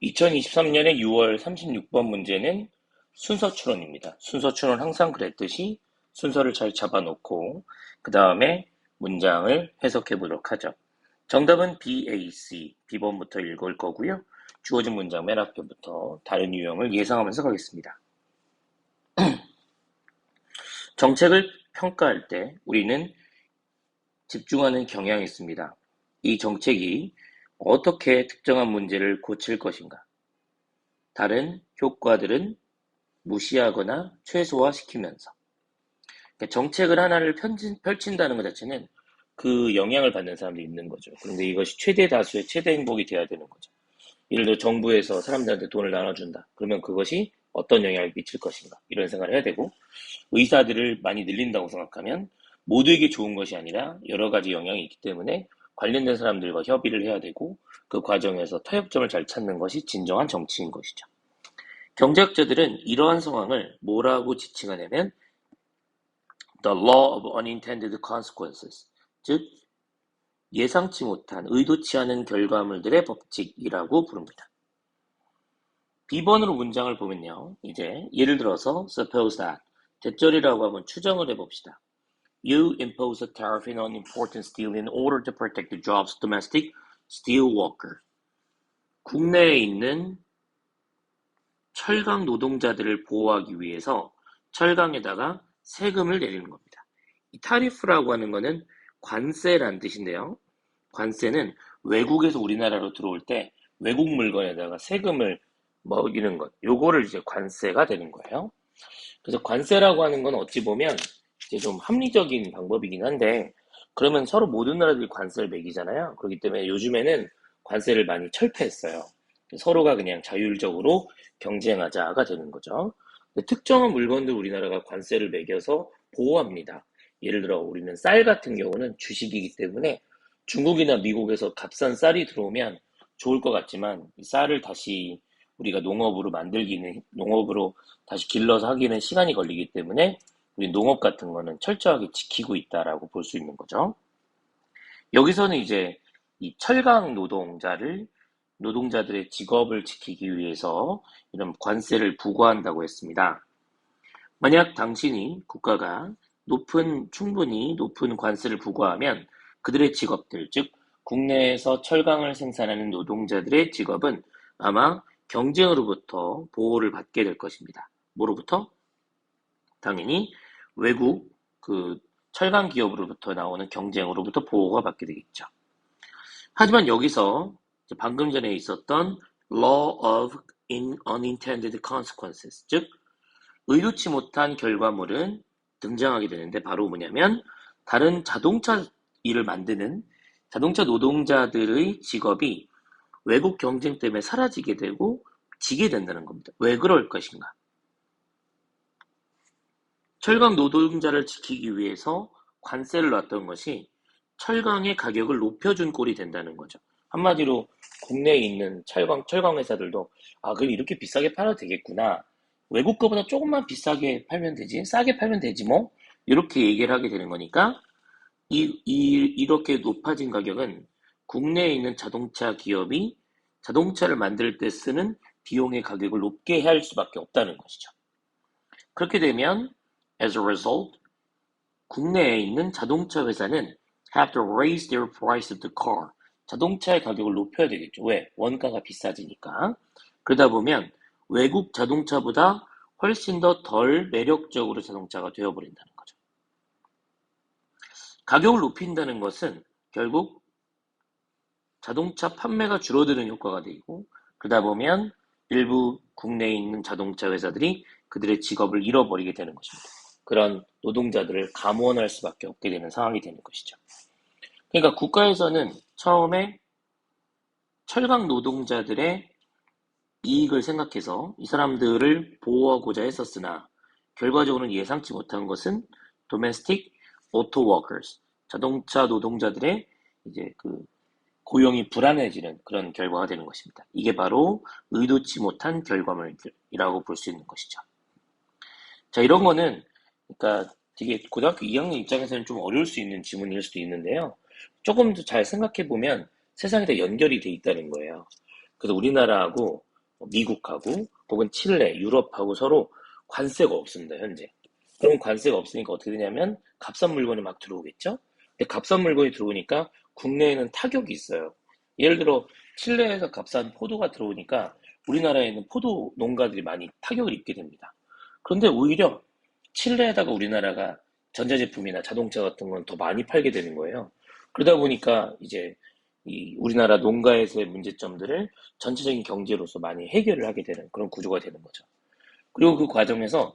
2023년의 6월 36번 문제는 순서 추론입니다. 순서 추론 항상 그랬듯이 순서를 잘 잡아놓고 그 다음에 문장을 해석해 보도록 하죠. 정답은 BAC, B번부터 읽을 거고요. 주어진 문장 맨 앞에부터 다른 유형을 예상하면서 가겠습니다. 정책을 평가할 때 우리는 집중하는 경향이 있습니다. 이 정책이 어떻게 특정한 문제를 고칠 것인가? 다른 효과들은 무시하거나 최소화시키면서. 그러니까 정책을 하나를 펼친다는 것 자체는 그 영향을 받는 사람들이 있는 거죠. 그런데 이것이 최대 다수의 최대 행복이 돼야 되는 거죠. 예를 들어 정부에서 사람들한테 돈을 나눠준다. 그러면 그것이 어떤 영향을 미칠 것인가. 이런 생각을 해야 되고, 의사들을 많이 늘린다고 생각하면 모두에게 좋은 것이 아니라 여러 가지 영향이 있기 때문에 관련된 사람들과 협의를 해야 되고, 그 과정에서 타협점을 잘 찾는 것이 진정한 정치인 것이죠. 경제학자들은 이러한 상황을 뭐라고 지칭하냐면 the law of unintended consequences, 즉 예상치 못한 의도치 않은 결과물들의 법칙이라고 부릅니다. B번으로 문장을 보면요. 이제 예를 들어서 suppose that, 대절이라고 하면 추정을 해봅시다. You impose a tariff on unimportant steel in order to protect the jobs of domestic steel workers. 국내에 있는 철강 노동자들을 보호하기 위해서 철강에다가 세금을 내리는 겁니다. 이 타리프라고 하는 거는 관세란 뜻인데요. 관세는 외국에서 우리나라로 들어올 때 외국 물건에다가 세금을 먹이는 것, 요거를 이제 관세가 되는 거예요. 그래서 관세라고 하는 건 어찌 보면 이제 좀 합리적인 방법이긴 한데, 그러면 서로 모든 나라들이 관세를 매기잖아요. 그렇기 때문에 요즘에는 관세를 많이 철폐했어요. 서로가 그냥 자율적으로 경쟁하자가 되는 거죠. 특정한 물건들 우리나라가 관세를 매겨서 보호합니다. 예를 들어 우리는 쌀 같은 경우는 주식이기 때문에 중국이나 미국에서 값싼 쌀이 들어오면 좋을 것 같지만 이 쌀을 다시 우리가 농업으로 다시 길러서 하기는 시간이 걸리기 때문에 우리 농업 같은 거는 철저하게 지키고 있다라고 볼 수 있는 거죠. 여기서는 이제 이 철강 노동자들의 직업을 지키기 위해서 이런 관세를 부과한다고 했습니다. 만약 국가가 충분히 높은 관세를 부과하면 그들의 직업들, 즉 국내에서 철강을 생산하는 노동자들의 직업은 아마 경쟁으로부터 보호를 받게 될 것입니다. 뭐로부터? 당연히 외국 철강 기업으로부터 나오는 경쟁으로부터 보호가 받게 되겠죠. 하지만 여기서 방금 전에 있었던 law of unintended consequences, 즉 의도치 못한 결과물은 등장하게 되는데 바로 뭐냐면 다른 자동차 일을 만드는 자동차 노동자들의 직업이 외국 경쟁 때문에 사라지게 되고 지게 된다는 겁니다. 왜 그럴 것인가? 철강 노동자를 지키기 위해서 관세를 놨던 것이 철강의 가격을 높여준 꼴이 된다는 거죠. 한마디로 국내에 있는 철강 회사들도 그럼 이렇게 비싸게 팔아도 되겠구나. 외국 거보다 조금만 비싸게 팔면 되지, 싸게 팔면 되지 뭐. 이렇게 얘기를 하게 되는 거니까 이렇게 높아진 가격은 국내에 있는 자동차 기업이 자동차를 만들 때 쓰는 비용의 가격을 높게 할 수밖에 없다는 것이죠. 그렇게 되면 as a result, 국내에 있는 자동차 회사는 have to raise their price of the car. 자동차의 가격을 높여야 되겠죠. 왜? 원가가 비싸지니까. 그러다 보면 외국 자동차보다 훨씬 더 덜 매력적으로 자동차가 되어버린다는 거죠. 가격을 높인다는 것은 결국 자동차 판매가 줄어드는 효과가 되고, 그러다 보면 일부 국내에 있는 자동차 회사들이 그들의 직업을 잃어버리게 되는 것입니다. 그런 노동자들을 감원할 수밖에 없게 되는 상황이 되는 것이죠. 그러니까 국가에서는 처음에 철강 노동자들의 이익을 생각해서 이 사람들을 보호하고자 했었으나 결과적으로는 예상치 못한 것은 domestic auto workers, 자동차 노동자들의 이제 고용이 불안해지는 그런 결과가 되는 것입니다. 이게 바로 의도치 못한 결과물이라고 볼 수 있는 것이죠. 자, 이런 거는 그러니까 되게 고등학교 2학년 입장에서는 좀 어려울 수 있는 지문일 수도 있는데요. 조금 더 잘 생각해 보면 세상이 다 연결이 돼 있다는 거예요. 그래서 우리나라하고 미국하고 혹은 칠레, 유럽하고 서로 관세가 없습니다, 현재. 그럼 관세가 없으니까 어떻게 되냐면 값싼 물건이 막 들어오겠죠? 근데 값싼 물건이 들어오니까 국내에는 타격이 있어요. 예를 들어 칠레에서 값싼 포도가 들어오니까 우리나라에는 포도 농가들이 많이 타격을 입게 됩니다. 그런데 오히려 칠레에다가 우리나라가 전자제품이나 자동차 같은 건 더 많이 팔게 되는 거예요. 그러다 보니까 이제 이 우리나라 농가에서의 문제점들을 전체적인 경제로서 많이 해결을 하게 되는 그런 구조가 되는 거죠. 그리고 그 과정에서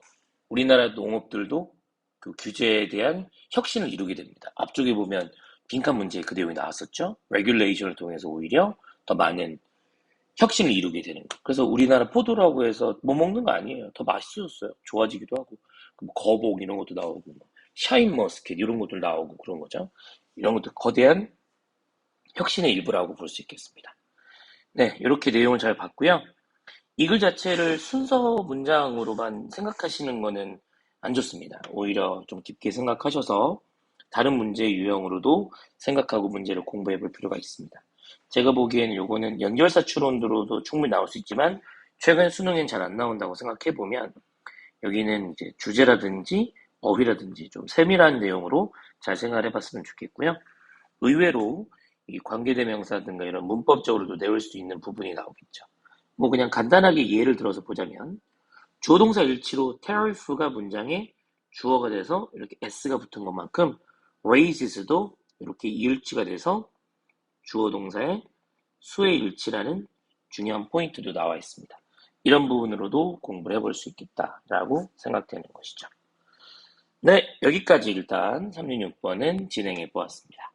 우리나라 농업들도 그 규제에 대한 혁신을 이루게 됩니다. 앞쪽에 보면 빈칸 문제에 그 내용이 나왔었죠. 레귤레이션을 통해서 오히려 더 많은 혁신을 이루게 되는 거. 그래서 우리나라 포도라고 해서 뭐 먹는 거 아니에요. 더 맛있어졌어요. 좋아지기도 하고. 뭐 거복 이런 것도 나오고, 뭐 샤인머스켓 이런 것들 나오고 그런 거죠. 이런 것도 거대한 혁신의 일부라고 볼 수 있겠습니다. 네, 이렇게 내용을 잘 봤고요. 이 글 자체를 순서 문장으로만 생각하시는 거는 안 좋습니다. 오히려 좀 깊게 생각하셔서 다른 문제 유형으로도 생각하고 문제를 공부해 볼 필요가 있습니다. 제가 보기에는 요거는 연결사 추론으로도 충분히 나올 수 있지만 최근 수능엔 잘 안 나온다고 생각해 보면 여기는 이제 주제라든지 어휘라든지 좀 세밀한 내용으로 잘 생각해 봤으면 좋겠고요. 의외로 이 관계대명사 등과 이런 문법적으로도 내올 수 있는 부분이 나오겠죠. 뭐 그냥 간단하게 예를 들어서 보자면 주어 동사 일치로 tariff가 문장에 주어가 돼서 이렇게 s가 붙은 것만큼 raises도 이렇게 이일치가 돼서 주어 동사의 수의 일치라는 중요한 포인트도 나와 있습니다. 이런 부분으로도 공부를 해볼 수 있겠다라고 생각되는 것이죠. 네, 여기까지 일단 366번은 진행해 보았습니다.